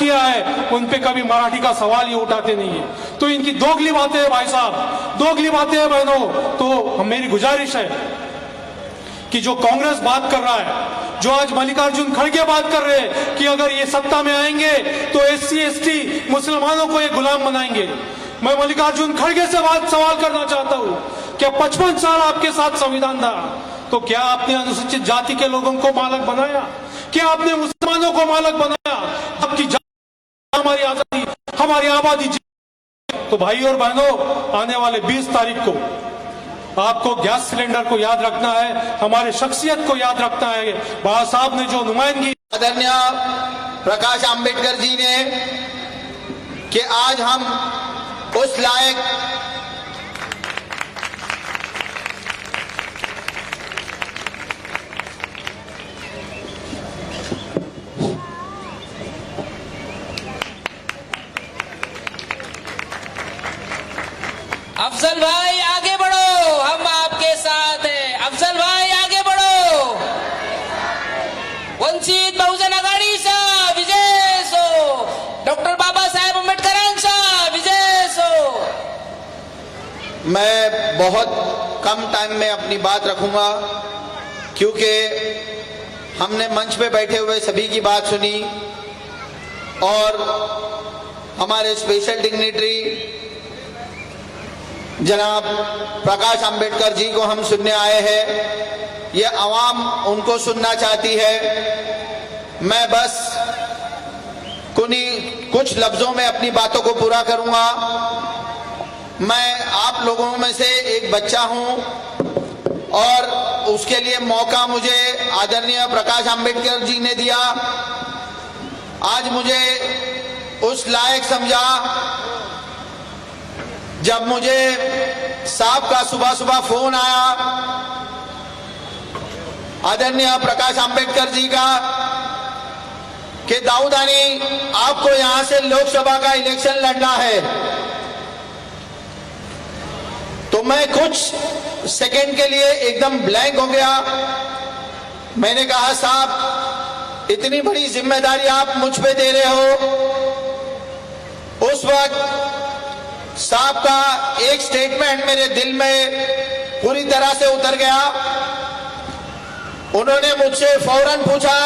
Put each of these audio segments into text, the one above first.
किया है उन पे कभी मराठी का सवाल ही उठाते नहीं है। तो इनकी दोगली बातें हैं भाई साहब, दोगली बातें हैं बहनों। तो मेरी गुजारिश है कि जो कांग्रेस बात कर रहा है, जो आज मल्लिकार्जुन खड़गे बात कर रहे हैं कि अगर ये सत्ता में आएंगे तो SC ST मुसलमानों को एक गुलाम बनाएंगे, मैं मल्लिकार्जुन खड़गे से सवाल करना चाहता हूं, क्या 55 साल आपके साथ संविधान था, तो क्या आपने अनुसूचित जाति के लोगों को मालक बनाया? क्या आपने मुसलमानों को मालक बनाया? आपकी हमारी आजादी, हमारी आबादी। तो भाई और बहनों, आने वाले 20 तारीख को आपको गैस सिलेंडर को याद रखना है, हमारे शख्सियत को याद रखना है। बाबा साहब ने जो नुमाइंदगी आदरणीय प्रकाश आंबेडकर जी ने कि आज हम उस लायक अफजल भाई आगे बढ़ो, हम आपके साथ हैं। अफजल भाई आगे बढ़ो। वंचित बहुजन आघाडीचा विजय सो, डॉक्टर बाबासाहेब आंबेडकरांचा विजय सो। मैं बहुत कम टाइम में अपनी बात रखूंगा क्योंकि हमने मंच पे बैठे हुए सभी की बात सुनी और हमारे स्पेशल डिग्निटरी जनाब प्रकाश आंबेडकर जी को हम सुनने आए हैं। ये आवाम उनको सुनना चाहती है। मैं बस कुछ लफ्जों में अपनी बातों को पूरा करूंगा। मैं आप लोगों में से एक बच्चा हूं और उसके लिए मौका मुझे आदरणीय प्रकाश आंबेडकर जी ने दिया। आज मुझे उस लायक समझा जब मुझे साहब का सुबह सुबह फोन आया आदरणीय प्रकाश आंबेडकर जी का कि दाऊदानी आपको यहां से लोकसभा का इलेक्शन लड़ना है। तो मैं कुछ सेकंड के लिए एकदम ब्लैंक हो गया। मैंने कहा साहब इतनी बड़ी जिम्मेदारी आप मुझ पे दे रहे हो। उस वक्त साहब का एक स्टेटमेंट मेरे दिल में पूरी तरह से उतर गया। उन्होंने मुझसे फौरन पूछा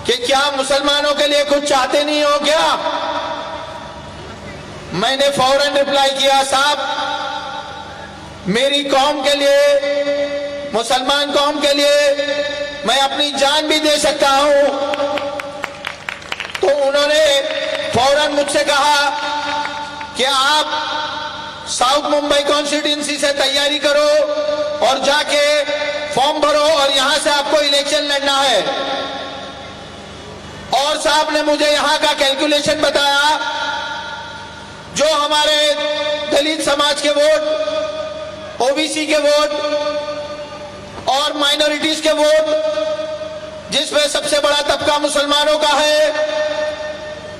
कि क्या मुसलमानों के लिए कुछ चाहते नहीं हो क्या? मैंने फौरन रिप्लाई किया साहब मेरी कौम के लिए, मुसलमान कौम के लिए मैं अपनी जान भी दे सकता हूं। तो उन्होंने फौरन मुझसे कहा कि आप साउथ मुंबई कॉन्स्टिट्यूंसी से तैयारी करो और जाके फॉर्म भरो और यहां से आपको इलेक्शन लड़ना है। और साहब ने मुझे यहां का कैलकुलेशन बताया, जो हमारे दलित समाज के वोट, ओबीसी के वोट और माइनॉरिटीज के वोट, जिसमें सबसे बड़ा तबका मुसलमानों का है,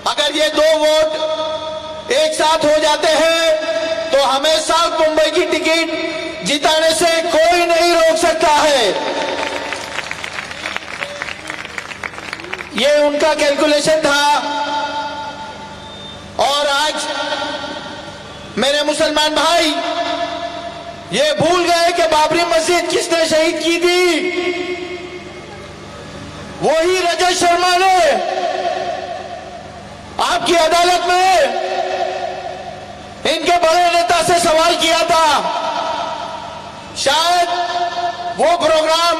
अगर ये दो वोट एक साथ हो जाते हैं तो हमें साउथ मुंबई की टिकट जिताने से कोई नहीं रोक सकता है। ये उनका कैलकुलेशन था। और आज मेरे मुसलमान भाई ये भूल गए कि बाबरी मस्जिद किसने शहीद की थी? वही रजत शर्मा ने आपकी अदालत में इनके बड़े नेता से सवाल किया था। शायद वो प्रोग्राम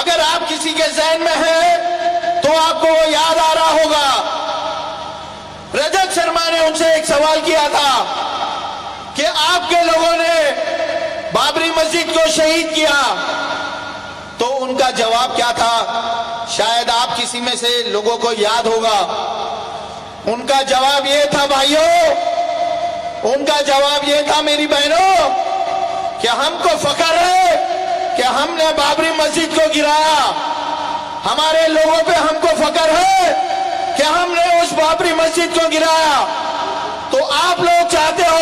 अगर आप किसी के ज़हन में है तो आपको वो याद आ रहा होगा। रजत शर्मा ने उनसे एक सवाल किया था कि आपके लोगों ने बाबरी मस्जिद को शहीद किया, तो उनका जवाब क्या था? शायद आप किसी में से लोगों को याद होगा। उनका जवाब ये था भाइयों, उनका जवाब ये था मेरी बहनों, कि हमको फख्र है कि हमने बाबरी मस्जिद को गिराया। हमारे लोगों पे हमको फख्र है कि हमने उस बाबरी मस्जिद को गिराया। तो आप लोग चाहते हो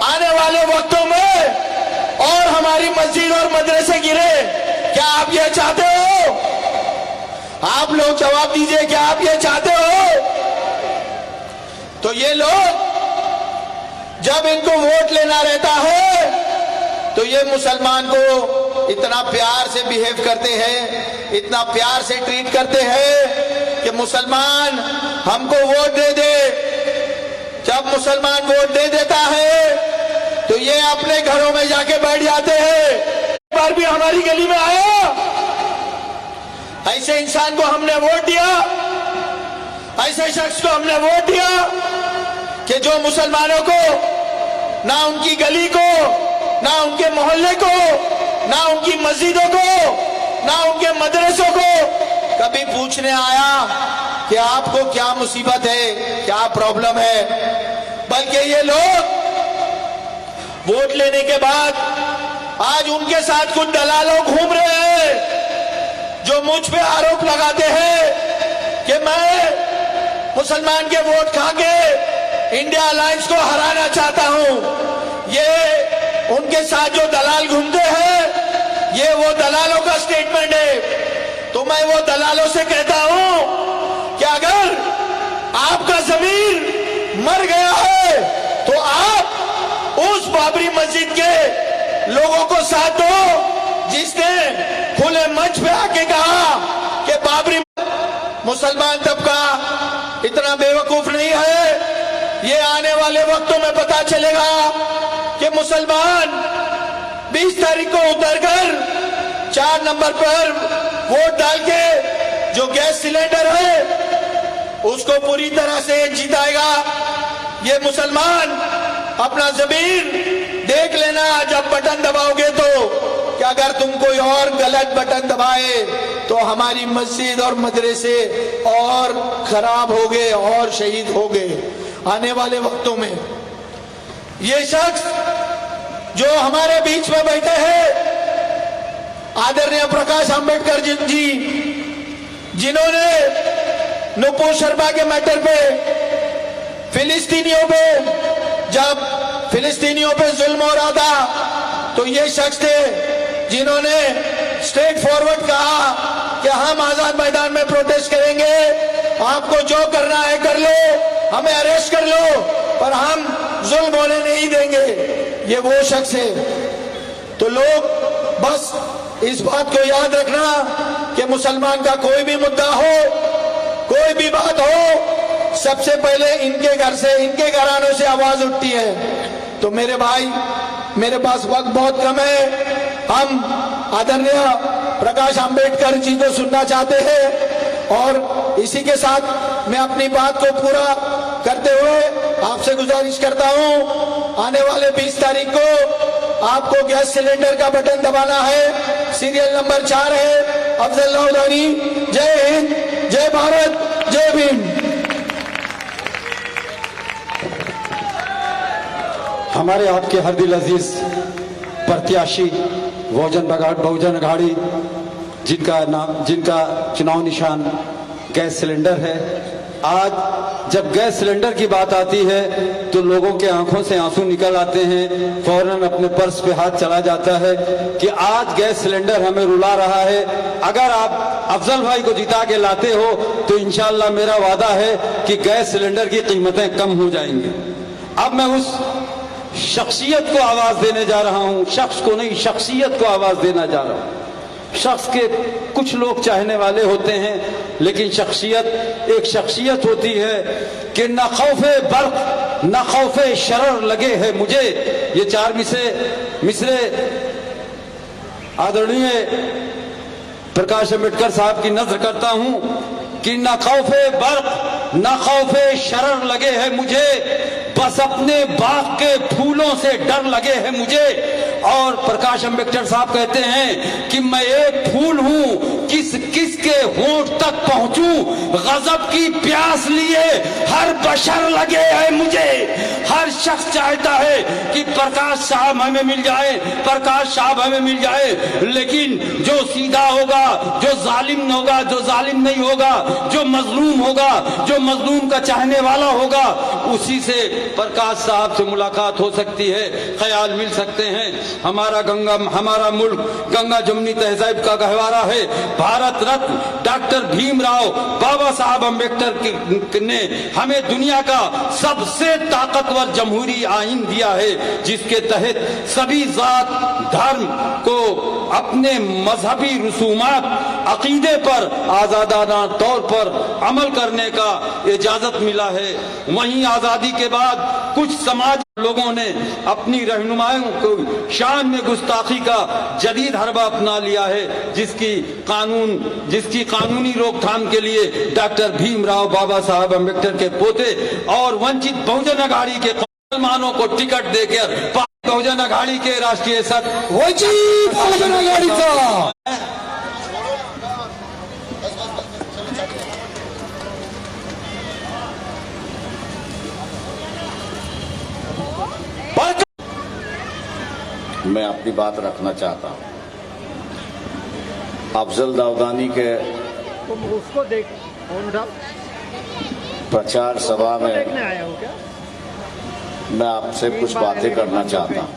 आने वाले वक्तों में और हमारी मस्जिद और मदरसे गिरे? क्या आप ये चाहते हो? आप लोग जवाब दीजिए, क्या आप ये चाहते हो? जब इनको वोट लेना रहता है तो ये मुसलमान को इतना प्यार से बिहेव करते हैं, इतना प्यार से ट्रीट करते हैं कि मुसलमान हमको वोट दे दे। जब मुसलमान वोट दे देता है तो ये अपने घरों में जाके बैठ जाते हैं। एक बार भी हमारी गली में आया, ऐसे इंसान को हमने वोट दिया, ऐसे शख्स को हमने वोट दिया कि जो मुसलमानों को, ना उनकी गली को, ना उनके मोहल्ले को, ना उनकी मस्जिदों को, ना उनके मदरसों को कभी पूछने आया कि आपको क्या मुसीबत है, क्या प्रॉब्लम है, बल्कि ये लोग वोट लेने के बाद आज उनके साथ कुछ दलालों घूम रहे हैं जो मुझ पे आरोप लगाते हैं कि मैं मुसलमान के वोट खा के इंडिया अलायंस को हराना चाहता हूं। ये उनके साथ जो दलाल घूमते हैं, ये वो दलालों का स्टेटमेंट है। तो मैं वो दलालों से कहता हूं कि अगर आपका ज़मीर मर गया है तो आप उस बाबरी मस्जिद के लोगों को साथ दो जिसने खुले मंच पे आके कहा कि बाबरी, मुसलमान तबका इतना बेवकूफ नहीं है। ये आने वाले वक्तों में पता चलेगा कि मुसलमान 20 तारीख को उतरकर 4 नंबर पर वोट डाल के जो गैस सिलेंडर है उसको पूरी तरह से जिताएगा। ये मुसलमान अपना ज़मीर देख लेना जब बटन दबाओगे तो, कि अगर तुम कोई और गलत बटन दबाए तो हमारी मस्जिद और मदरसे और खराब हो गए और शहीद हो गए आने वाले वक्तों में। ये शख्स जो हमारे बीच में बैठे हैं, आदरणीय प्रकाश आंबेडकर जी, जिन्होंने नुपुर शर्मा के मैटर पे, फिलिस्तीनियों पे, जब फिलिस्तीनियों पे जुल्म हो रहा था तो ये शख्स थे जिन्होंने स्ट्रेट फॉरवर्ड कहा कि हम आजाद मैदान में प्रोटेस्ट करेंगे, आपको जो करना है कर लो, हमें अरेस्ट कर लो, पर हम जुल्म होने नहीं देंगे। ये वो शख्स है। तो लोग बस इस बात को याद रखना कि मुसलमान का कोई भी मुद्दा हो, कोई भी बात हो, सबसे पहले इनके घर से, इनके घरानों से आवाज उठती है। तो मेरे भाई, मेरे पास वक्त बहुत कम है, हम आदरणीय प्रकाश आंबेडकर जी को सुनना चाहते हैं और इसी के साथ मैं अपनी बात को पूरा करते हुए आपसे गुजारिश करता हूं, आने वाले 20 तारीख को आपको गैस सिलेंडर का बटन दबाना है। सीरियल नंबर 4 है, अफजल लौदानी। जय हिंद, जय भारत, जय भीम। हमारे आपके हर दिल अजीज प्रत्याशी बहुजन अघाड़ी, जिनका चुनाव निशान गैस सिलेंडर है, आज जब गैस सिलेंडर की बात आती है तो लोगों के आंखों से आंसू निकल आते हैं, फौरन अपने पर्स पे हाथ चला जाता है कि आज गैस सिलेंडर हमें रुला रहा है। अगर आप अफजल भाई को जिता के लाते हो तो इंशाल्लाह मेरा वादा है कि गैस सिलेंडर की कीमतें कम हो जाएंगी। अब मैं उस शख्सियत को आवाज देने जा रहा हूं, शख्स को नहीं, शख्सियत को आवाज देना जा रहा हूं। शख्स के कुछ लोग चाहने वाले होते हैं, लेकिन शख्सियत एक शख्सियत होती है कि न खौफे बर्क न खौफे शरर लगे है मुझे। ये 4 मिसरे आदरणीय प्रकाश आंबेडकर साहब की नज़र करता हूं कि न खौफे बर्क न खौफे शरर लगे है मुझे, बस अपने बाग के फूलों से डर लगे है मुझे। और प्रकाश आंबेडकर साहब कहते हैं कि मैं एक फूल हूं, किस किस के होंठ तक पहुंचूं, गजब की प्यास लिए हर बशर लगे है मुझे। हर शख्स चाहता है कि प्रकाश साहब हमें मिल जाए, प्रकाश साहब हमें मिल जाए, लेकिन जो सीधा होगा, जो जालिम होगा, जो जालिम नहीं होगा, जो मजलूम होगा, जो मजलूम का चाहने वाला होगा, उसी से प्रकाश साहब से मुलाकात हो सकती है, ख्याल मिल सकते हैं। हमारा मुल्क गंगा जमुनी तहजीब का गहवारा है, भारत रत्न डॉक्टर भीमराव बाबा साहब अम्बेडकर ने हमें दुनिया का सबसे ताकतवर जमहूरी आइन दिया है, जिसके तहत सभी जात धर्म को अपने मजहबी रसूमात अकीदे पर आजादाना तौर पर अमल करने का इजाजत मिला है। वहीं आजादी के बाद कुछ समाज लोगों ने अपनी रहनुमाओं को शान में गुस्ताखी का जदीद हरबा अपना लिया है, जिसकी कानूनी रोकथाम के लिए डॉक्टर भीमराव बाबा साहब अम्बेडकर के पोते और वंचित बहुजन अघाड़ी के मुसलमानों को टिकट देकर बहुजन अघाड़ी के राष्ट्रीय वंचित बहुजन आघाडीचा मैं अपनी बात रखना चाहता हूं। अफजल दाऊदानी के तुम उसको देख प्रचार सभा में देखने आया हो क्या? मैं आपसे कुछ बातें करना चाहता हूं।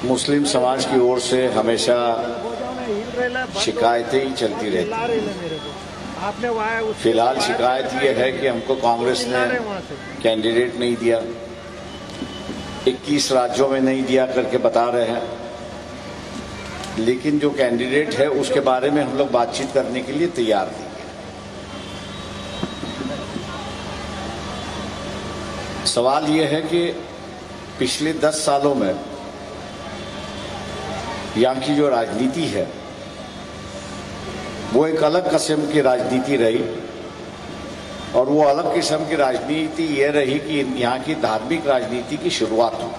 मुस्लिम समाज की ओर से हमेशा शिकायतें ही चलती रहती। आपने वहाँ फिलहाल शिकायत ये है कि हमको कांग्रेस ने कैंडिडेट नहीं दिया, 21 राज्यों में नहीं दिया करके बता रहे हैं, लेकिन जो कैंडिडेट है उसके बारे में हम लोग बातचीत करने के लिए तैयार थे। सवाल यह है कि पिछले 10 सालों में यहाँ की जो राजनीति है वो एक अलग किस्म की राजनीति रही, और वो अलग किस्म की राजनीति ये रही कि यहाँ की धार्मिक राजनीति की शुरुआत हुई,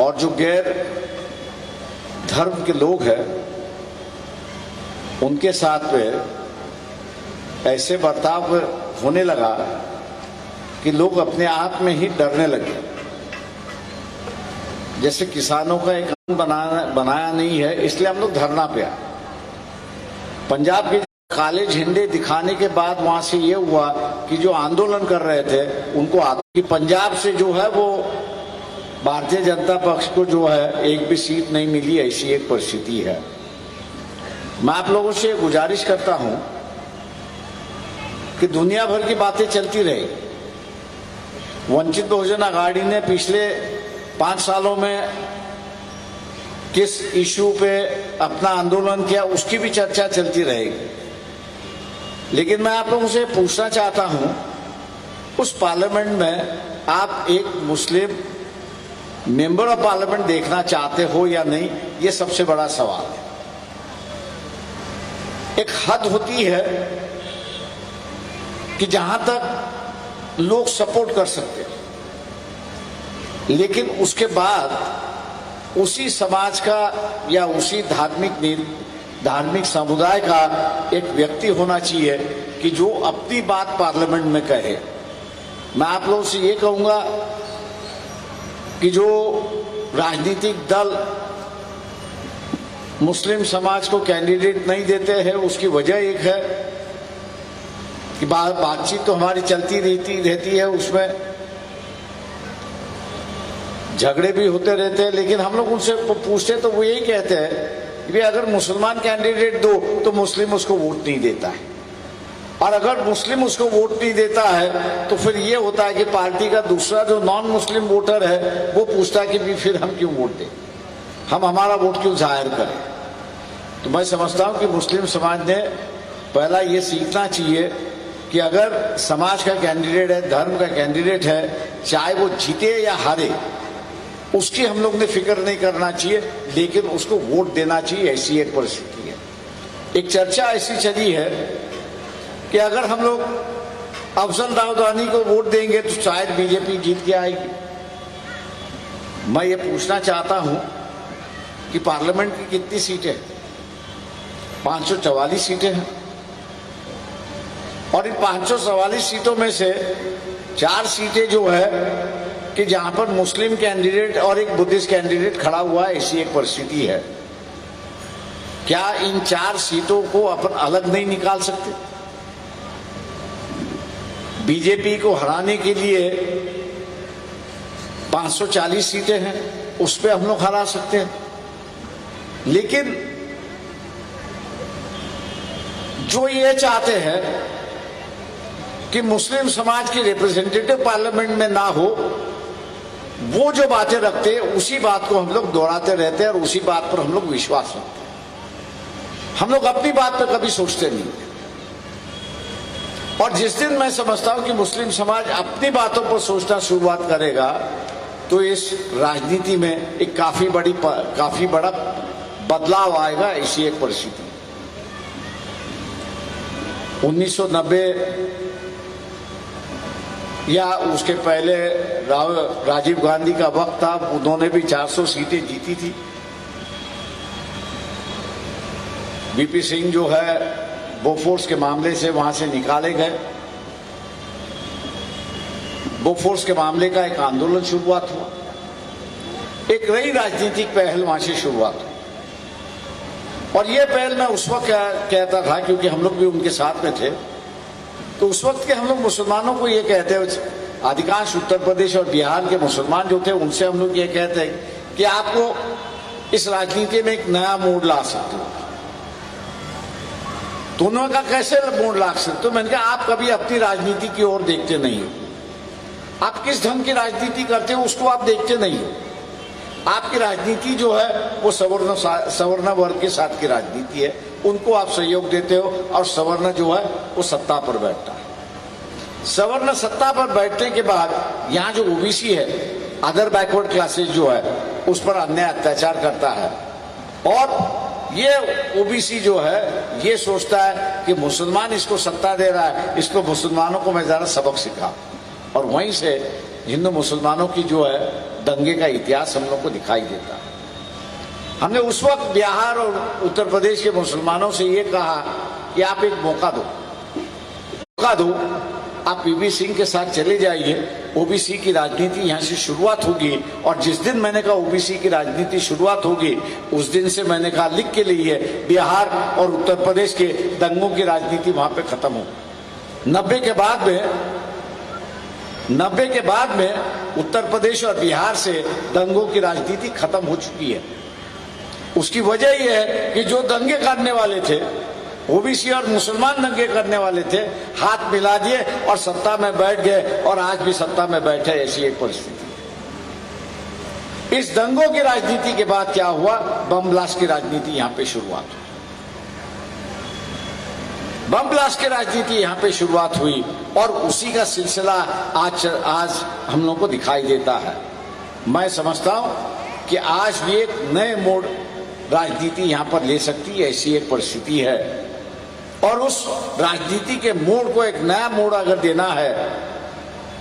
और जो गैर धर्म के लोग हैं उनके साथ में ऐसे बर्ताव होने लगा कि लोग अपने आप में ही डरने लगे। जैसे किसानों का एक कानून बनाया नहीं है इसलिए हम लोग धरना पे आए। पंजाब के काले झंडे दिखाने के बाद वहां से ये हुआ कि जो आंदोलन कर रहे थे उनको कि पंजाब से जो है वो भारतीय जनता पक्ष को जो है एक भी सीट नहीं मिली, ऐसी एक परिस्थिति है। मैं आप लोगों से गुजारिश करता हूं कि दुनिया भर की बातें चलती रही। वंचित बहुजन आघाड़ी ने पिछले 5 सालों में किस इशू पे अपना आंदोलन किया उसकी भी चर्चा चलती रहेगी, लेकिन मैं आप लोगों से पूछना चाहता हूं, उस पार्लियामेंट में आप एक मुस्लिम मेंबर ऑफ पार्लियामेंट देखना चाहते हो या नहीं, ये सबसे बड़ा सवाल है। एक हद होती है कि जहां तक लोग सपोर्ट कर सकते हैं, लेकिन उसके बाद उसी समाज का या उसी धार्मिक समुदाय का एक व्यक्ति होना चाहिए कि जो अपनी बात पार्लियामेंट में कहे। मैं आप लोगों से ये कहूंगा कि जो राजनीतिक दल मुस्लिम समाज को कैंडिडेट नहीं देते हैं उसकी वजह एक है कि बातचीत तो हमारी चलती रहती है, उसमें झगड़े भी होते रहते हैं, लेकिन हम लोग उनसे पूछते तो वो यही कहते हैं कि अगर मुसलमान कैंडिडेट दो तो मुस्लिम उसको वोट नहीं देता है, और अगर मुस्लिम उसको वोट नहीं देता है तो फिर ये होता है कि पार्टी का दूसरा जो नॉन मुस्लिम वोटर है वो पूछता है कि फिर हम क्यों वोट दें, हम हमारा वोट क्यों जाहिर करें। तो मैं समझता हूं कि मुस्लिम समाज ने पहला ये सीखना चाहिए कि अगर समाज का कैंडिडेट है, धर्म का कैंडिडेट है, चाहे वो जीते या हारे, उसकी हम लोग ने फिक्र नहीं करना चाहिए, लेकिन उसको वोट देना चाहिए, ऐसी एक परिस्थिति है। एक चर्चा ऐसी चली है कि अगर हम लोग अफजल दाऊदानी को वोट देंगे तो शायद बीजेपी जीत के आएगी। मैं ये पूछना चाहता हूं कि पार्लियामेंट की कितनी सीटें हैं? 544 सीटें हैं, और इन 544 सीटों में से 4 सीटें जो है कि जहां पर मुस्लिम कैंडिडेट और एक बुद्धिस्ट कैंडिडेट खड़ा हुआ है, ऐसी एक परिस्थिति है। क्या इन 4 सीटों को अपन अलग नहीं निकाल सकते? बीजेपी को हराने के लिए 540 सीटें हैं, उस पर हम लोग हरा सकते हैं, लेकिन जो ये चाहते हैं कि मुस्लिम समाज की रिप्रेजेंटेटिव पार्लियामेंट में ना हो, वो जो बातें रखते हैं उसी बात को हम लोग दोहराते रहते हैं और उसी बात पर हम लोग विश्वास रखते हैं। हम लोग अपनी बात पर कभी सोचते नहीं। और जिस दिन मैं समझता हूं कि मुस्लिम समाज अपनी बातों पर सोचना शुरुआत करेगा, तो इस राजनीति में एक काफी बड़ा बदलाव आएगा। ऐसी एक परिस्थिति 1990 या उसके पहले राजीव गांधी का वक्त था, उन्होंने भी 400 सीटें जीती थी। वीपी सिंह जो है बोफोर्स के मामले से वहां से निकाले गए। बोफोर्स के मामले का एक आंदोलन शुरुआत हुआ, एक नई राजनीतिक पहल वहां से शुरुआत हुई। और यह पहल मैं उस वक्त कहता था, क्योंकि हम लोग भी उनके साथ में थे, तो उस वक्त के हम लोग मुसलमानों को ये कहते हैं, अधिकांश उत्तर प्रदेश और बिहार के मुसलमान जो थे उनसे हम लोग ये कहते हैं कि आपको इस राजनीति में एक नया मोड़ ला सकते हो। तो उन्होंने कहा कैसे मोड़ ला सकते हो? मैंने कहा आप कभी अपनी राजनीति की ओर देखते नहीं हो, आप किस ढंग की राजनीति करते हो उसको आप देखते नहीं हो। आपकी राजनीति जो है वो सवर्ण वर्ग के साथ की राजनीति है, उनको आप सहयोग देते हो, और सवर्ण जो है वो सत्ता पर बैठता है। सवर्ण सत्ता पर बैठने के बाद यहाँ जो ओबीसी है, अदर बैकवर्ड क्लासेस जो है, उस पर अन्याय अत्याचार करता है। और ये ओबीसी जो है ये सोचता है कि मुसलमान इसको सत्ता दे रहा है, इसको मुसलमानों को मैं जरा सबक सिखा। और वहीं से हिंदू मुसलमानों की जो है दंगे का इतिहास हम लोग को दिखाई देता है। हमने उस वक्त बिहार और उत्तर प्रदेश के मुसलमानों से ये कहा कि आप एक मौका दो, आप वीपी सिंह के साथ चले जाइए, ओबीसी की राजनीति यहाँ से शुरुआत होगी। और जिस दिन मैंने कहा ओबीसी की राजनीति शुरुआत होगी, उस दिन से मैंने कहा लिख के लिए बिहार और उत्तर प्रदेश के दंगों की राजनीति वहां पे खत्म हो। 90 के बाद में उत्तर प्रदेश और बिहार से दंगों की राजनीति खत्म हो चुकी है। उसकी वजह यह है कि जो दंगे करने वाले थे, ओबीसी और मुसलमान दंगे करने वाले थे, हाथ मिला दिए और सत्ता में बैठ गए, और आज भी सत्ता में बैठे। ऐसी एक परिस्थिति। इस दंगों की राजनीति के बाद क्या हुआ? बम ब्लास्ट की राजनीति यहां पे शुरुआत हुई। बम ब्लास्ट की राजनीति यहां पे शुरुआत हुई और उसी का सिलसिला आज हम लोगों को दिखाई देता है। मैं समझता हूं कि आज भी एक नए मोड़ राजनीति यहां पर ले सकती है, ऐसी एक परिस्थिति है। और उस राजनीति के मोड़ को एक नया मोड़ अगर देना है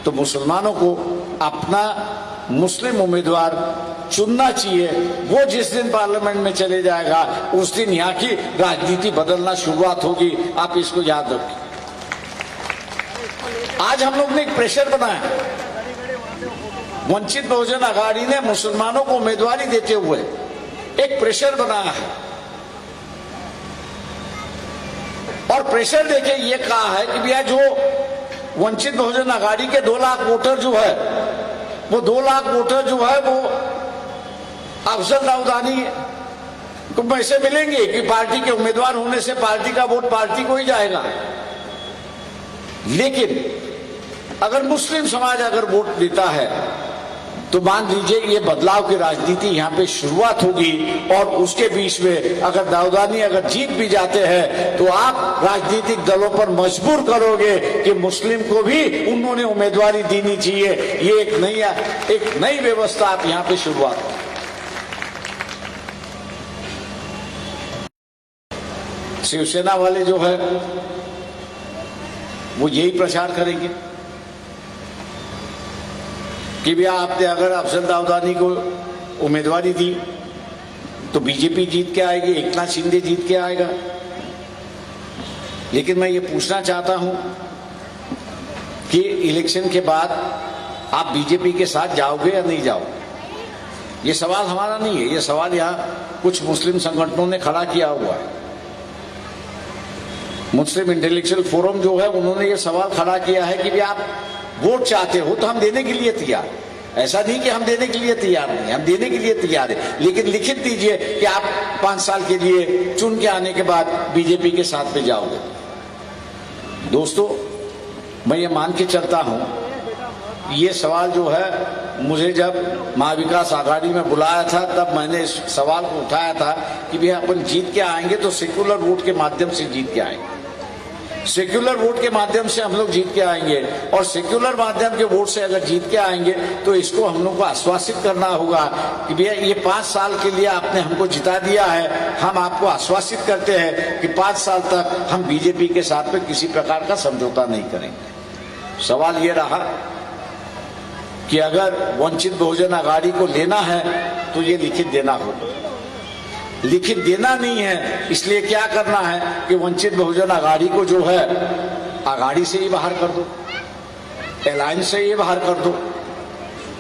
तो मुसलमानों को अपना मुस्लिम उम्मीदवार चुनना चाहिए। वो जिस दिन पार्लियामेंट में चले जाएगा उस दिन यहाँ की राजनीति बदलना शुरुआत होगी। आप इसको याद रखें। आज हम लोग ने एक प्रेशर बनाया, वंचित बहुजन अघाड़ी ने मुसलमानों को उम्मीदवारी देते हुए एक प्रेशर बनाया है, और प्रेशर देके ये कहा है कि भैया जो वंचित बहुजन अघाड़ी के 2 लाख वोटर जो है, वो 2 लाख वोटर जो है वो अफजल दाऊदानी को पैसे मिलेंगे कि पार्टी के उम्मीदवार होने से पार्टी का वोट पार्टी को ही जाएगा। लेकिन अगर मुस्लिम समाज अगर वोट देता है तो मान लीजिए ये बदलाव की राजनीति यहाँ पे शुरुआत होगी। और उसके बीच में अगर दाऊदानी अगर जीत भी जाते हैं तो आप राजनीतिक दलों पर मजबूर करोगे कि मुस्लिम को भी उन्होंने उम्मीदवारी देनी चाहिए। ये एक नई व्यवस्था आप यहाँ पे शुरुआत करें। शिवसेना वाले जो है वो यही प्रचार करेंगे कि भैया आपने अगर अफजल दाऊदानी को उम्मीदवारी दी तो बीजेपी जीत के आएगी, एकनाथ शिंदे जीत के आएगा। लेकिन मैं ये पूछना चाहता हूं कि इलेक्शन के बाद आप बीजेपी के साथ जाओगे या नहीं जाओगे? ये सवाल हमारा नहीं है, ये सवाल यहाँ कुछ मुस्लिम संगठनों ने खड़ा किया हुआ है। मुस्लिम इंटेलेक्चुअल फोरम जो है उन्होंने ये सवाल खड़ा किया है कि भी आप वोट चाहते हो तो हम देने के लिए तैयार, ऐसा नहीं कि हम देने के लिए तैयार नहीं, हम देने के लिए तैयार है, लेकिन लिखित दीजिए कि आप 5 साल के लिए चुन के आने के बाद बीजेपी के साथ में जाओगे। दोस्तों, मैं ये मान के चलता हूं, ये सवाल जो है मुझे जब महाविकास आघाड़ी में बुलाया था तब मैंने इस सवाल को उठाया था कि भैया अपन जीत के आएंगे तो सेक्युलर वोट के माध्यम से जीत के आएंगे, सेक्युलर वोट के माध्यम से हम लोग जीत के आएंगे, और सेक्युलर माध्यम के वोट से अगर जीत के आएंगे तो इसको हम लोग को आश्वासित करना होगा कि भैया ये 5 साल के लिए आपने हमको जिता दिया है, हम आपको आश्वासित करते हैं कि 5 साल तक हम बीजेपी के साथ में किसी प्रकार का समझौता नहीं करेंगे। सवाल ये रहा कि अगर वंचित बहुजन आघाड़ी को लेना है तो ये लिखित देना होगा, लिखित देना नहीं है, इसलिए क्या करना है कि वंचित बहुजन आघाड़ी को जो है आघाड़ी से ही बाहर कर दो, अलायंस से ही बाहर कर दो,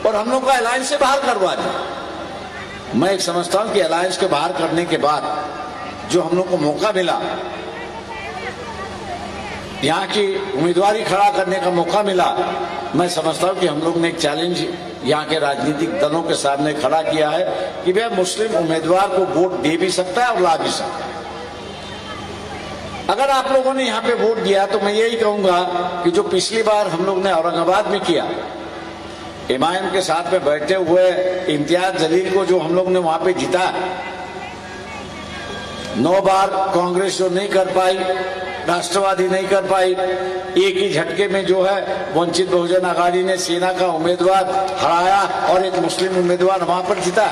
और हम लोग को अलायंस से बाहर करवा दो। मैं एक समझता हूं कि अलायंस के बाहर करने के बाद जो हम लोग को मौका मिला, यहाँ की उम्मीदवारी खड़ा करने का मौका मिला, मैं समझता हूं कि हम लोग ने एक चैलेंज यहाँ के राजनीतिक दलों के सामने खड़ा किया है कि भैया मुस्लिम उम्मीदवार को वोट दे भी सकता है और ला भी सकता है। अगर आप लोगों ने यहाँ पे वोट दिया तो मैं यही कहूंगा कि जो पिछली बार हम लोग ने औरंगाबाद में किया, इमाम के साथ में बैठे हुए इम्तियाज जलील को जो हम लोग ने वहां पे जीता, 9 बार कांग्रेस जो नहीं कर पाई, राष्ट्रवादी नहीं कर पाई, एक ही झटके में जो है वंचित बहुजन आघाड़ी ने सेना का उम्मीदवार हराया और एक मुस्लिम उम्मीदवार वहां पर जीता।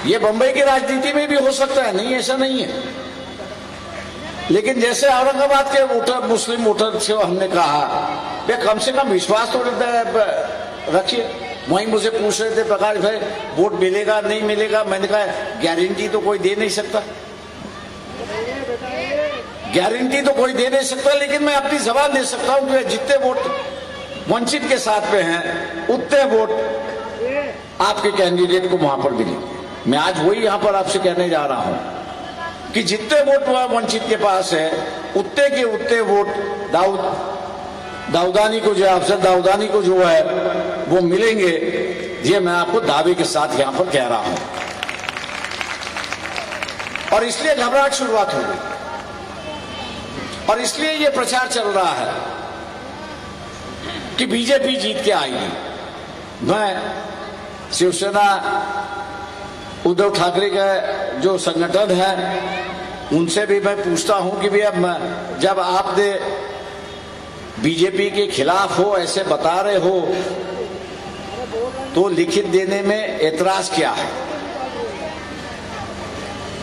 ये बंबई की राजनीति में भी हो सकता है, नहीं ऐसा नहीं है, लेकिन जैसे औरंगाबाद के वोटर मुस्लिम वोटर से हमने कहा वे कम से कम विश्वास तो रखिए। वहीं मुझे पूछ रहे थे प्रकाश भाई वोट मिलेगा नहीं मिलेगा, मैंने कहा गारंटी तो कोई दे नहीं सकता, गारंटी तो कोई दे नहीं सकता, लेकिन मैं अपनी जबान दे सकता हूं कि जितने वोट वंचित के साथ में हैं उतने वोट आपके कैंडिडेट को वहां पर मिलेंगे। मैं आज वही यहां पर आपसे कहने जा रहा हूं कि जितने वोट वंचित के पास है उतने के उतने वोट दाऊदानी को जो अफजल दाऊदानी को जो है वो मिलेंगे। ये मैं आपको दावे के साथ यहां पर कह रहा हूं, और इसलिए घबराहट शुरुआत हो गई, और इसलिए ये प्रचार चल रहा है कि बीजेपी जीत के आएगी। मैं शिवसेना उद्धव ठाकरे का जो संगठन है उनसे भी मैं पूछता हूं कि भैया जब आपने बीजेपी के खिलाफ हो ऐसे बता रहे हो तो लिखित देने में एतराज क्या है?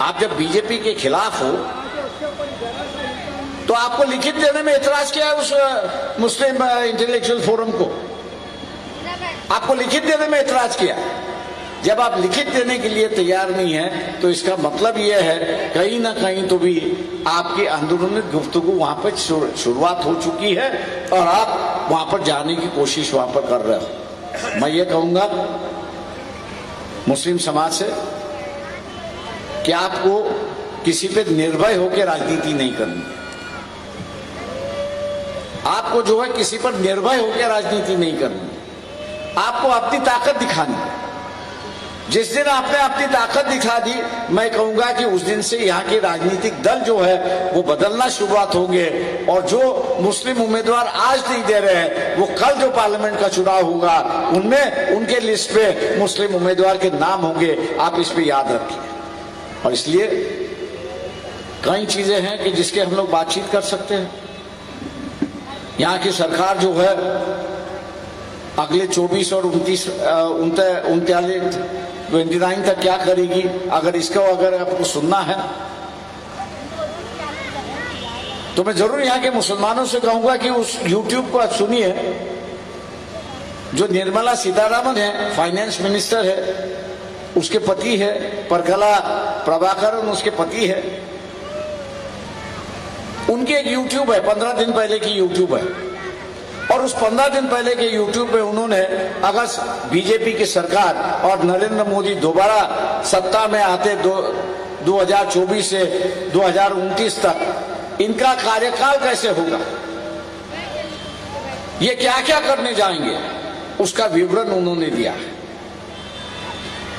आप जब बीजेपी के खिलाफ हो तो आपको लिखित देने में एतराज क्या है? उस मुस्लिम इंटेलेक्चुअल फोरम को आपको लिखित देने में एतराज किया? जब आप लिखित देने के लिए तैयार नहीं है तो इसका मतलब यह है कहीं ना कहीं तो भी आपकी अंदरूनी गुफ्तगू वहां पर शुरुआत हो चुकी है और आप वहां पर जाने की कोशिश वहां पर कर रहे हो। मैं ये कहूंगा मुस्लिम समाज से कि आपको किसी पे निर्भय होकर राजनीति नहीं करनी, आपको जो है किसी पर निर्भय होकर राजनीति नहीं करनी, आपको अपनी ताकत दिखानी। जिस दिन आपने अपनी ताकत दिखा दी मैं कहूंगा कि उस दिन से यहाँ के राजनीतिक दल जो है वो बदलना शुरुआत होंगे, और जो मुस्लिम उम्मीदवार आज नहीं दे रहे हैं वो कल जो पार्लियामेंट का चुनाव होगा उनमें उनके लिस्ट पे मुस्लिम उम्मीदवार के नाम होंगे। आप इस पे याद रखिए। और इसलिए कई चीजें हैं कि जिसके हम लोग बातचीत कर सकते हैं। यहाँ की सरकार जो है अगले 24 और 29 तक क्या करेगी, अगर आपको सुनना है तो मैं जरूर यहाँ के मुसलमानों से कहूंगा कि उस YouTube को आप सुनिए। जो निर्मला सीतारामन है, फाइनेंस मिनिस्टर है, उसके पति है परकला प्रभाकरन, उसके पति है, उनकी एक YouTube है, 15 दिन पहले की YouTube है, और उस 15 दिन पहले के YouTube पे उन्होंने अगर बीजेपी की सरकार और नरेंद्र मोदी दोबारा सत्ता में आते 2024 से 2029 तक इनका कार्यकाल कैसे होगा, ये क्या क्या करने जाएंगे, उसका विवरण उन्होंने दिया है।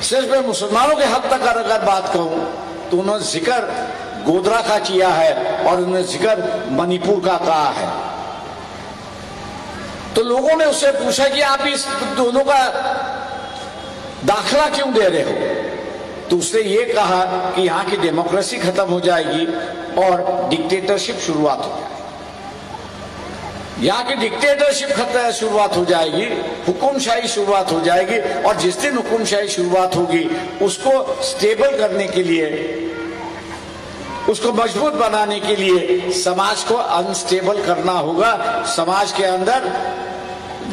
सिर्फ मैं मुसलमानों के हद तक अगर बात कहूं तो उन्होंने जिक्र गोधरा का किया है और उन्होंने जिक्र मणिपुर का कहा है। तो लोगों ने उससे पूछा कि आप इस दोनों का दाखला क्यों दे रहे हो? तो उसने ये कहा कि यहाँ की डेमोक्रेसी खत्म हो जाएगी और डिक्टेटरशिप शुरुआत हो जाएगी। यहाँ की डिक्टेटरशिप शुरुआत हो जाएगी, हुकुमशाही शुरुआत हो जाएगी, और जिस दिन हुकुमशाही शुरुआत होगी उसको स्टेबल करने के लिए, उसको मजबूत बनाने के लिए समाज को अनस्टेबल करना होगा, समाज के अंदर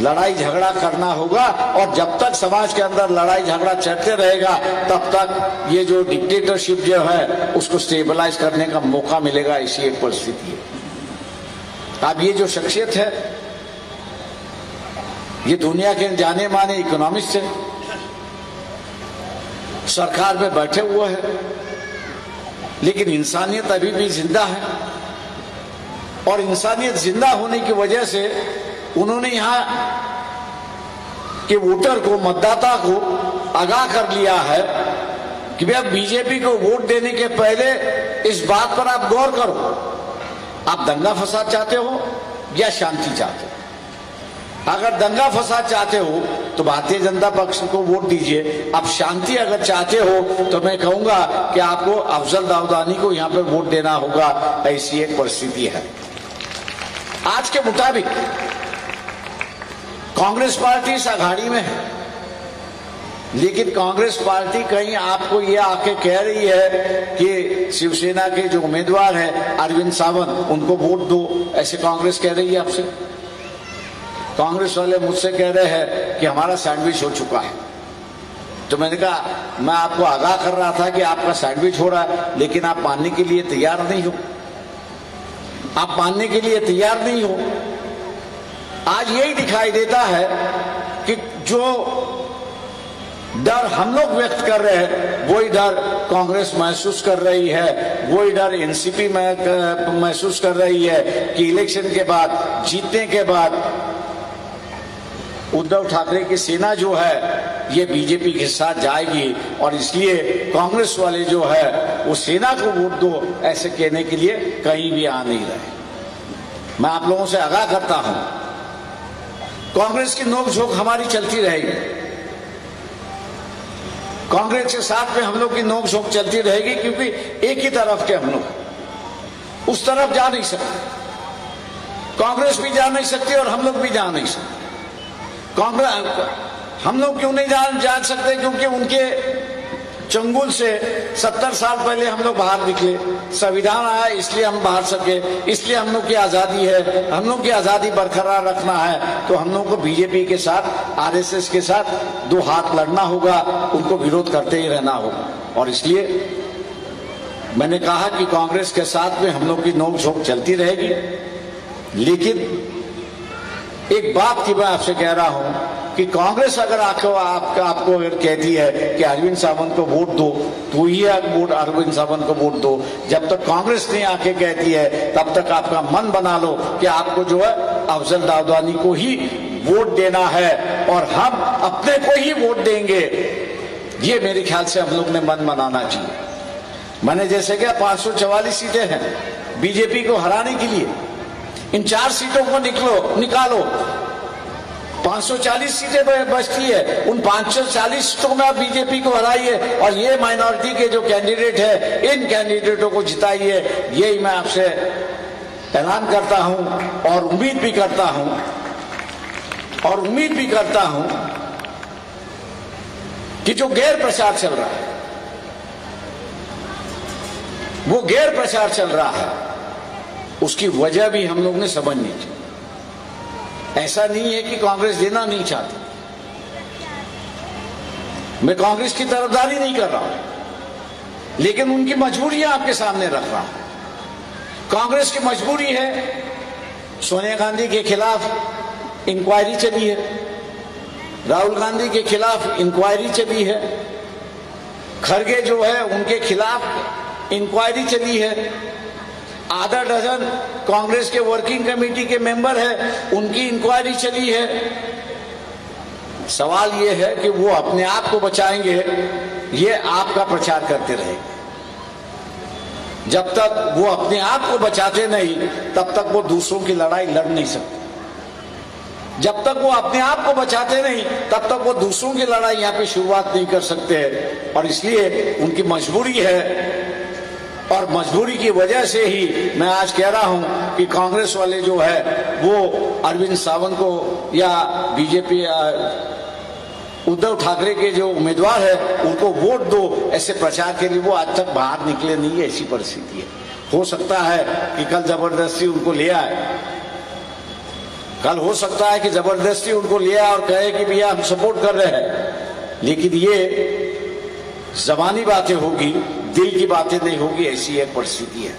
लड़ाई झगड़ा करना होगा। और जब तक समाज के अंदर लड़ाई झगड़ा चलते रहेगा तब तक ये जो डिक्टेटरशिप जो है उसको स्टेबलाइज करने का मौका मिलेगा। ऐसी एक परिस्थिति है। अब ये जो शख्सियत है ये दुनिया के जाने माने इकोनॉमिस्ट है, सरकार में बैठे हुए हैं, लेकिन इंसानियत अभी भी जिंदा है। और इंसानियत जिंदा होने की वजह से उन्होंने यहाँ के वोटर को, मतदाता को आगाह कर लिया है कि भाई अब बीजेपी को वोट देने के पहले इस बात पर आप गौर करो, आप दंगा फसाद चाहते हो या शांति चाहते हो। अगर दंगा फसाद चाहते हो तो भारतीय जनता पक्ष को वोट दीजिए। अब शांति अगर चाहते हो तो मैं कहूंगा कि आपको अफजल दाऊदानी को यहां पर वोट देना होगा। ऐसी एक परिस्थिति है। आज के मुताबिक कांग्रेस पार्टी इस अघाड़ी में है, लेकिन कांग्रेस पार्टी कहीं आपको ये आके कह रही है कि शिवसेना के जो उम्मीदवार है अरविंद सावंत, उनको वोट दो, ऐसे कांग्रेस कह रही है आपसे। कांग्रेस वाले मुझसे कह रहे हैं कि हमारा सैंडविच हो चुका है। तो मैंने कहा मैं आपको आगाह कर रहा था कि आपका सैंडविच हो रहा है, लेकिन आप मानने के लिए तैयार नहीं हो, आप मानने के लिए तैयार नहीं हो। आज यही दिखाई देता है कि जो डर हम लोग व्यक्त कर रहे हैं वही डर कांग्रेस महसूस कर रही है, वही डर एनसीपी में महसूस कर रही है कि इलेक्शन के बाद, जीतने के बाद उद्धव ठाकरे की सेना जो है ये बीजेपी के साथ जाएगी, और इसलिए कांग्रेस वाले जो है वो सेना को वोट दो ऐसे कहने के लिए कहीं भी आ नहीं रहे। मैं आप लोगों से आगाह करता हूं, कांग्रेस की नोकझोंक हमारी चलती रहेगी, कांग्रेस के साथ में हम लोग की नोकझोंक चलती रहेगी, क्योंकि एक ही तरफ के हम लोग, उस तरफ जा नहीं सकते। कांग्रेस भी जा नहीं सकती और हम लोग भी जा नहीं सकते। कांग्रेस हम लोग क्यों नहीं जा सकते? क्योंकि उनके चंगुल से 70 साल पहले हम लोग बाहर निकले, संविधान आया इसलिए हम बाहर सके, इसलिए हम लोग की आजादी है, हम लोग की आजादी बरकरार रखना है तो हम लोग को बीजेपी के साथ, आरएसएस के साथ दो हाथ लड़ना होगा, उनको विरोध करते ही रहना होगा। और इसलिए मैंने कहा कि कांग्रेस के साथ में हम लोग की नोकझोंक चलती रहेगी, लेकिन एक बात की मैं आपसे कह रहा हूं कि कांग्रेस अगर आपको अगर कहती है कि अरविंद सावंत को वोट दो तो ही वोट अरविंद सावंत को वोट दो। जब तक कांग्रेस नहीं आके कहती है तब तक आपका मन बना लो कि आपको जो है अफजल दाऊदानी को ही वोट देना है और हम अपने को ही वोट देंगे। ये मेरे ख्याल से हम लोग ने मन बनाना चाहिए। मैंने जैसे क्या 544 सीटें हैं बीजेपी को हराने के लिए, इन 4 सीटों को निकालो, 540 सीटें बचती है, उन 540 सीटों में आप बीजेपी को हराइए और ये माइनॉरिटी के जो कैंडिडेट है इन कैंडिडेटों को जिताइए। यही मैं आपसे ऐलान करता हूं और उम्मीद भी करता हूं कि जो गैर प्रचार चल रहा है, वो गैर प्रचार चल रहा है, उसकी वजह भी हम लोग ने समझनी चाहिए। ऐसा नहीं है कि कांग्रेस देना नहीं चाहती, मैं कांग्रेस की तरफदारी नहीं कर रहा हूं, लेकिन उनकी मजबूरियां आपके सामने रख रहा हूं। कांग्रेस की मजबूरी है, सोनिया गांधी के खिलाफ इंक्वायरी चली है, राहुल गांधी के खिलाफ इंक्वायरी चली है, खड़गे जो है उनके खिलाफ इंक्वायरी चली है, आधा डजन कांग्रेस के वर्किंग कमेटी के मेंबर है उनकी इंक्वायरी चली है, सवाल ये है कि वो अपने आप को बचाएंगे, ये आपका प्रचार करते रहेंगे। जब तक वो अपने आप को बचाते नहीं, तब तक वो दूसरों की लड़ाई लड़ नहीं सकते। जब तक वो अपने आप को बचाते नहीं, तब तक वो दूसरों की लड़ाई यहाँ पे शुरुआत नहीं कर सकते हैं। और इसलिए उनकी मजबूरी है, और मजबूरी की वजह से ही मैं आज कह रहा हूं कि कांग्रेस वाले जो है वो अरविंद सावंत को या बीजेपी उद्धव ठाकरे के जो उम्मीदवार है उनको वोट दो, ऐसे प्रचार के लिए वो आज तक बाहर निकले नहीं है। ऐसी परिस्थिति है। हो सकता है कि कल जबरदस्ती उनको ले आए, कल हो सकता है कि जबरदस्ती उनको ले आए और कहे कि भैया हम सपोर्ट कर रहे हैं, लेकिन ये जबानी बातें होगी, दिल की बातें नहीं होगी। ऐसी एक परिस्थिति है।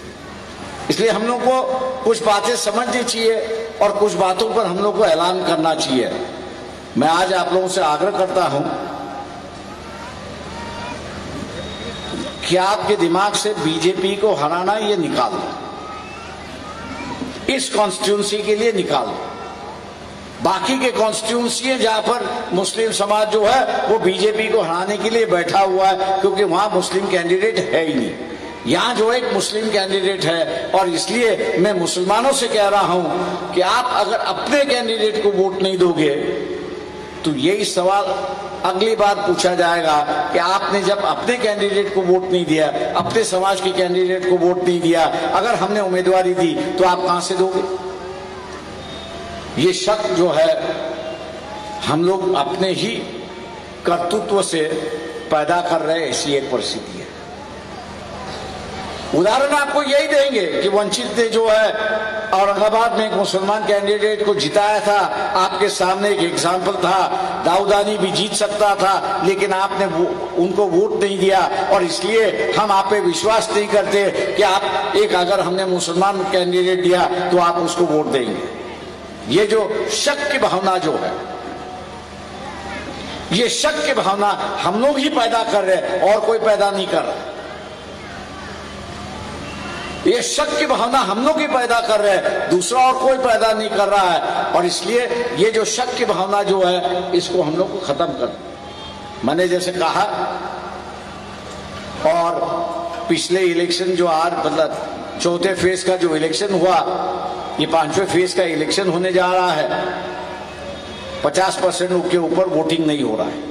इसलिए हम लोग को कुछ बातें समझनी चाहिए और कुछ बातों पर हम लोग को ऐलान करना चाहिए। मैं आज आप लोगों से आग्रह करता हूं कि आपके दिमाग से बीजेपी को हराना ये निकाल दो, इस कॉन्स्टिट्यूंसी के लिए निकाल दो। बाकी के कॉन्स्टिट्यूंसी है जहां पर मुस्लिम समाज जो है वो बीजेपी को हराने के लिए बैठा हुआ है, क्योंकि वहां मुस्लिम कैंडिडेट है ही नहीं। यहां जो एक मुस्लिम कैंडिडेट है, और इसलिए मैं मुसलमानों से कह रहा हूं कि आप अगर अपने कैंडिडेट को वोट नहीं दोगे तो यही सवाल अगली बार पूछा जाएगा कि आपने जब अपने कैंडिडेट को वोट नहीं दिया, अपने समाज के कैंडिडेट को वोट नहीं दिया, अगर हमने उम्मीदवारी दी तो आप कहां से दोगे? ये शक जो है हम लोग अपने ही कर्तृत्व से पैदा कर रहे हैं। ऐसी एक परिस्थिति है। उदाहरण आपको यही देंगे कि वंचित ने जो है औरंगाबाद में एक मुसलमान कैंडिडेट को जिताया था। आपके सामने एक एग्जाम्पल था, दाऊदानी भी जीत सकता था, लेकिन आपने उनको वोट नहीं दिया, और इसलिए हम आप पे विश्वास नहीं करते कि आप एक अगर हमने मुसलमान कैंडिडेट दिया तो आप उसको वोट देंगे। ये जो शक की भावना जो है, ये शक की भावना हम लोग ही पैदा कर रहे हैं, और कोई पैदा नहीं कर रहा। ये शक की भावना हम लोग ही पैदा कर रहे हैं, दूसरा और कोई पैदा नहीं कर रहा है। और इसलिए ये जो शक की भावना जो है, इसको हम लोग को खत्म कर, मैंने जैसे कहा। और पिछले इलेक्शन जो आज मतलब चौथे फेज का जो इलेक्शन हुआ, ये 5वें फेज का इलेक्शन होने जा रहा है। 50% के ऊपर वोटिंग नहीं हो रहा है।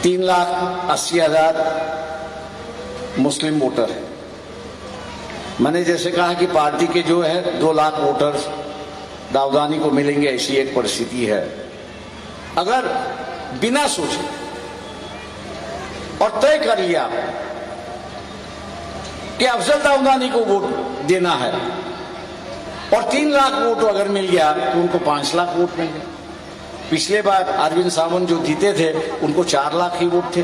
3,80,000 मुस्लिम वोटर है। मैंने जैसे कहा कि पार्टी के जो है 2 लाख वोटर्स दाऊदानी को मिलेंगे, ऐसी एक परिस्थिति है। अगर बिना सोचे और तय कर लिया कि अफजल दाऊदानी को वोट देना है, और 3 लाख वोट अगर मिल गया तो उनको 5 लाख वोट मिल गए। पिछले बार अरविंद सावंत जो जीते थे उनको 4 लाख ही वोट थे।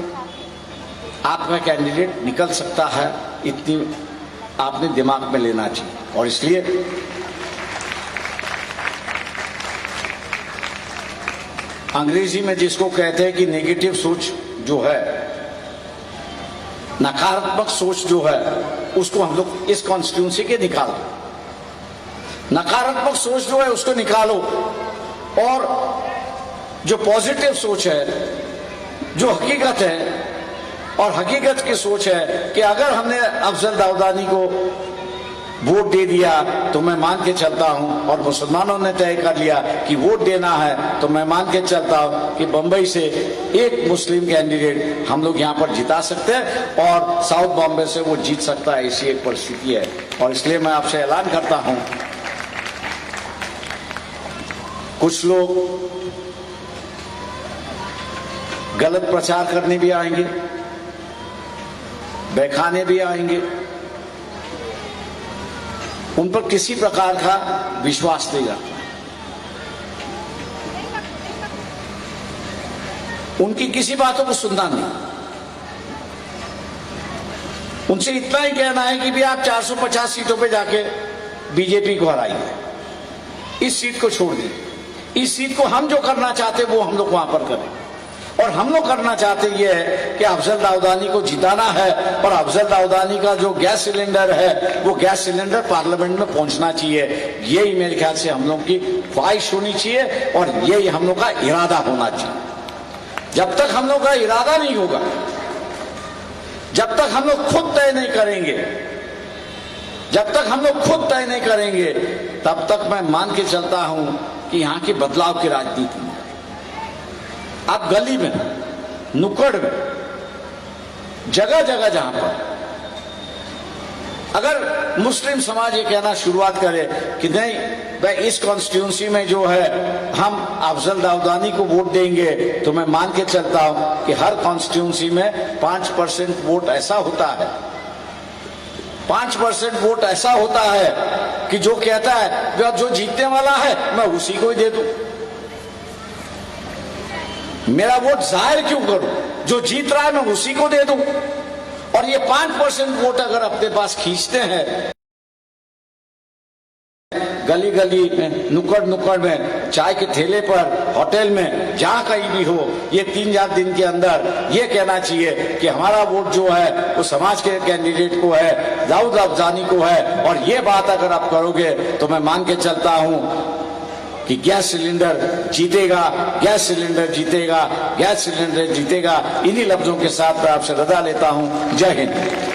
आपका कैंडिडेट निकल सकता है, इतनी आपने दिमाग में लेना चाहिए। और इसलिए अंग्रेजी में जिसको कहते हैं कि नेगेटिव सोच जो है, नकारात्मक सोच जो है, उसको हम लोग इस कॉन्स्टिट्यूंसी के निकालो। नकारात्मक सोच जो है उसको निकालो, और जो पॉजिटिव सोच है, जो हकीकत है, और हकीकत की सोच है कि अगर हमने अफजल दाऊदानी को वोट दे दिया तो मैं मान के चलता हूं, और मुसलमानों ने तय कर लिया कि वोट देना है, तो मैं मान के चलता हूं कि बंबई से एक मुस्लिम कैंडिडेट हम लोग यहां पर जिता सकते हैं, और साउथ बॉम्बे से वो जीत सकता है। ऐसी एक परिस्थिति है। और इसलिए मैं आपसे ऐलान करता हूं, कुछ लोग गलत प्रचार करने भी आएंगे, बहकाने भी आएंगे, उन पर किसी प्रकार का विश्वास नहीं रखना। उनकी किसी बातों को सुनना नहीं। उनसे इतना ही कहना है कि भी आप 450 सीटों पे जाके बीजेपी को हराइए, इस सीट को छोड़ दी, इस सीट को हम जो करना चाहते वो हम लोग वहां पर करें। और हम लोग करना चाहते ये है कि अफजल दाऊदानी को जिताना है और अफजल दाऊदानी का जो गैस सिलेंडर है वो गैस सिलेंडर पार्लियामेंट में पहुंचना चाहिए। यही मेरे ख्याल से हम लोग की ख्वाहिश होनी चाहिए और यही हम लोग का इरादा होना चाहिए। जब तक हम लोग का इरादा नहीं होगा, जब तक हम लोग खुद तय नहीं करेंगे, जब तक हम लोग खुद तय नहीं करेंगे, तब तक मैं मान के चलता हूं कि यहां की बदलाव की राजनीति में आप गली में, नुक्कड़ में, जगह जगह जहां पर अगर मुस्लिम समाज ये कहना शुरुआत करे कि नहीं भाई इस कॉन्स्टिट्यूंसी में जो है हम अफजल दाऊदानी को वोट देंगे, तो मैं मान के चलता हूं कि हर कॉन्स्टिट्यूंसी में 5% वोट ऐसा होता है, 5% वोट ऐसा होता है कि जो कहता है जो जीतने वाला है मैं उसी को ही दे दूं, मेरा वोट जाहिर क्यों करूं, जो जीत रहा है मैं उसी को दे दूं। और ये 5% वोट अगर अपने पास खींचते हैं गली गली में, नुक्कड़ नुक्कड़ में, चाय के ठेले पर, होटल में, जहां कहीं भी हो, ये 3-4 दिन के अंदर ये कहना चाहिए कि हमारा वोट जो है वो समाज के कैंडिडेट को है, दाऊद अफजानी को है। और ये बात अगर आप करोगे तो मैं मान के चलता हूं कि गैस सिलेंडर जीतेगा, गैस सिलेंडर जीतेगा, गैस सिलेंडर जीतेगा। इन्हीं लफ्जों के साथ मैं आपसे रजा लेता हूं। जय हिंद।